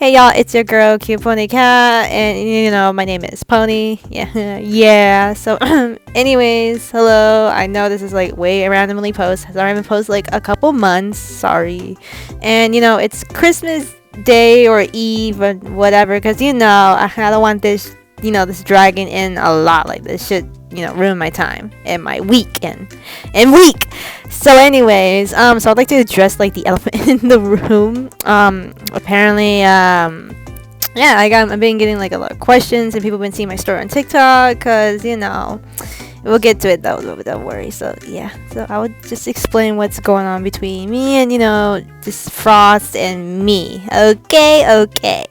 Hey y'all, it's your girl, Cute Pony Cat, and you know, my name is Pony. Yeah, yeah. So, anyways, hello. I know this is like way randomly posted. I haven't posted like a couple months. Sorry. And you know, it's Christmas Day or Eve or whatever, because you know, I don't want this, this dragging in a lot. Like this should, ruin my time and my weekend and week. So anyways, so I'd like to address like the elephant in the room. Apparently, yeah, I've been getting like a lot of questions, and people have been seeing my story on TikTok, cause we'll get to it though, don't worry. So yeah, so I would just explain what's going on between me and just Frost and me. Okay.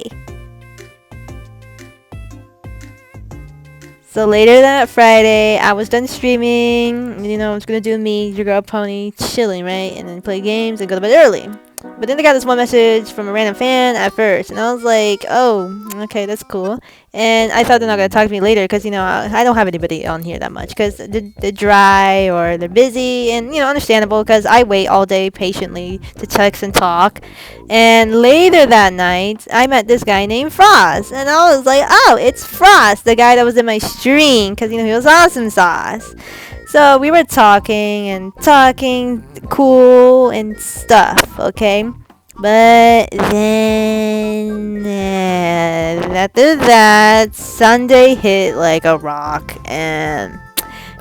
So later that Friday, I was done streaming. I was gonna do me, your girl Pony, chilling, right? And then play games and go to bed early. But then I got this one message from a random fan at first, and I was like, oh, okay, that's cool. And I thought they're not gonna talk to me later, because I don't have anybody on here that much, because they're dry or they're busy, and understandable, because I wait all day patiently to text and talk. And later that night, I met this guy named Frost, and I was like, oh, it's Frost, the guy that was in my stream, because he was awesome sauce. So we were talking, cool and stuff, okay? But then, after that, Sunday hit like a rock, and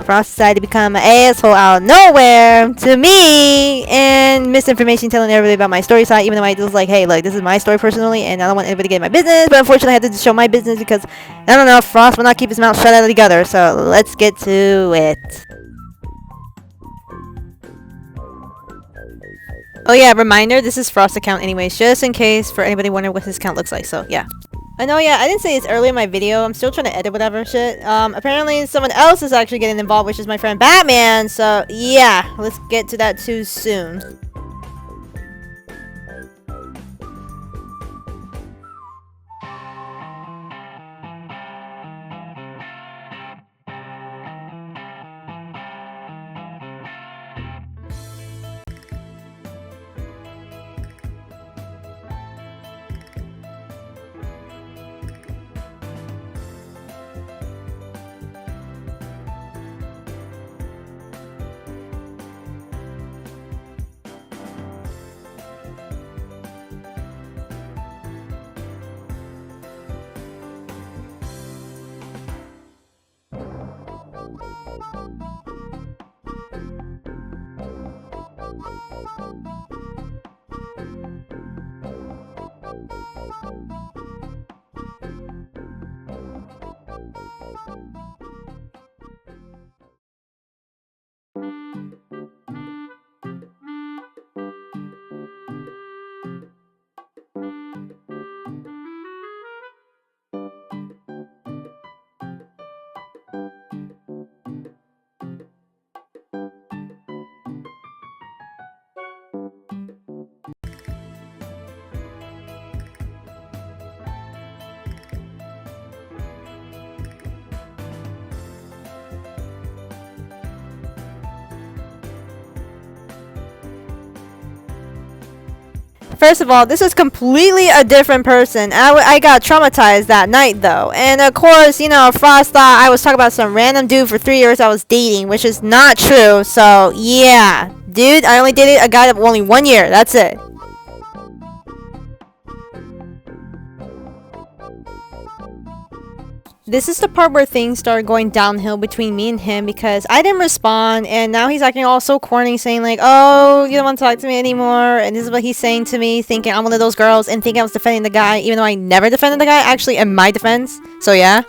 Frost decided to become an asshole out of nowhere to me, and misinformation telling everybody about my story side, even though I was like, hey, look, this is my story personally, and I don't want anybody to get my business. But unfortunately, I had to show my business because, I don't know, Frost will not keep his mouth shut altogether. So let's get to it. Oh yeah, reminder, this is Frost's account anyways, just in case for anybody wondering what his account looks like, so yeah. I know, yeah, I didn't say this earlier in my video. I'm still trying to edit whatever shit. Apparently someone else is actually getting involved, which is my friend Batman, so yeah, let's get to that too soon. First of all, this is completely a different person. I got traumatized that night, though. And of course, Frost thought I was talking about some random dude for 3 years I was dating, which is not true. So, yeah. Dude, I only dated a guy of only 1 year. That's it. This is the part where things started going downhill between me and him, because I didn't respond, and now he's acting all so corny, saying like, oh, you don't want to talk to me anymore, and this is what he's saying to me, thinking I'm one of those girls, and thinking I was defending the guy, even though I never defended the guy, actually, in my defense. So yeah.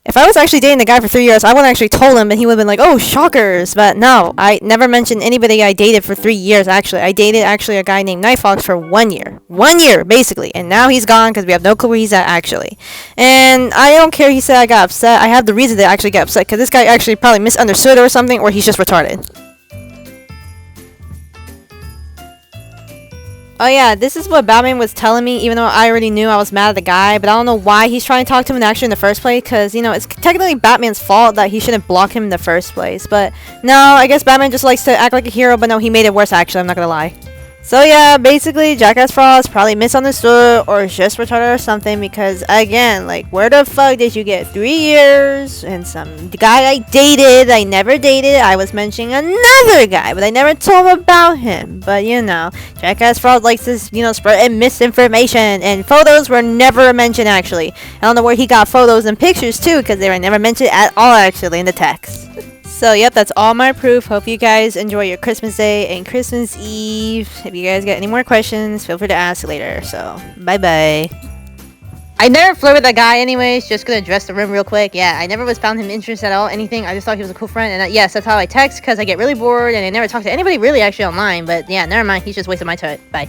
If I was actually dating the guy for 3 years, I would have actually told him, and he would have been like, oh, shockers. But no, I never mentioned anybody I dated for 3 years, actually. I dated, actually, a guy named Night Fox for 1 year. 1 year, basically. And now he's gone, because we have no clue where he's at, actually. And I don't care he said I got upset. I have the reason to actually get upset, because this guy actually probably misunderstood or something, or he's just retarded. Oh yeah, this is what Batman was telling me, even though I already knew I was mad at the guy, but I don't know why he's trying to talk to him actually in the first place, because, it's technically Batman's fault that he shouldn't block him in the first place, but no, I guess Batman just likes to act like a hero, but no, he made it worse actually, I'm not gonna lie. So yeah, basically Jackass Frost probably misunderstood or just retarded or something because again, like where the fuck did you get 3 years and some guy I dated, I never dated, I was mentioning another guy, but I never told him about him. But you know, Jackass Frost likes to, spread misinformation and photos were never mentioned actually. I don't know where he got photos and pictures too because they were never mentioned at all actually in the text. So, yep, that's all my proof. Hope you guys enjoy your Christmas Day and Christmas Eve. If you guys got any more questions, feel free to ask later. So, bye-bye. I never flirted with that guy anyways. Just gonna address the room real quick. Yeah, I never found him interested at all, anything. I just thought he was a cool friend. And yes, that's how I text because I get really bored and I never talk to anybody really actually online. But yeah, never mind. He's just wasting my time. Bye.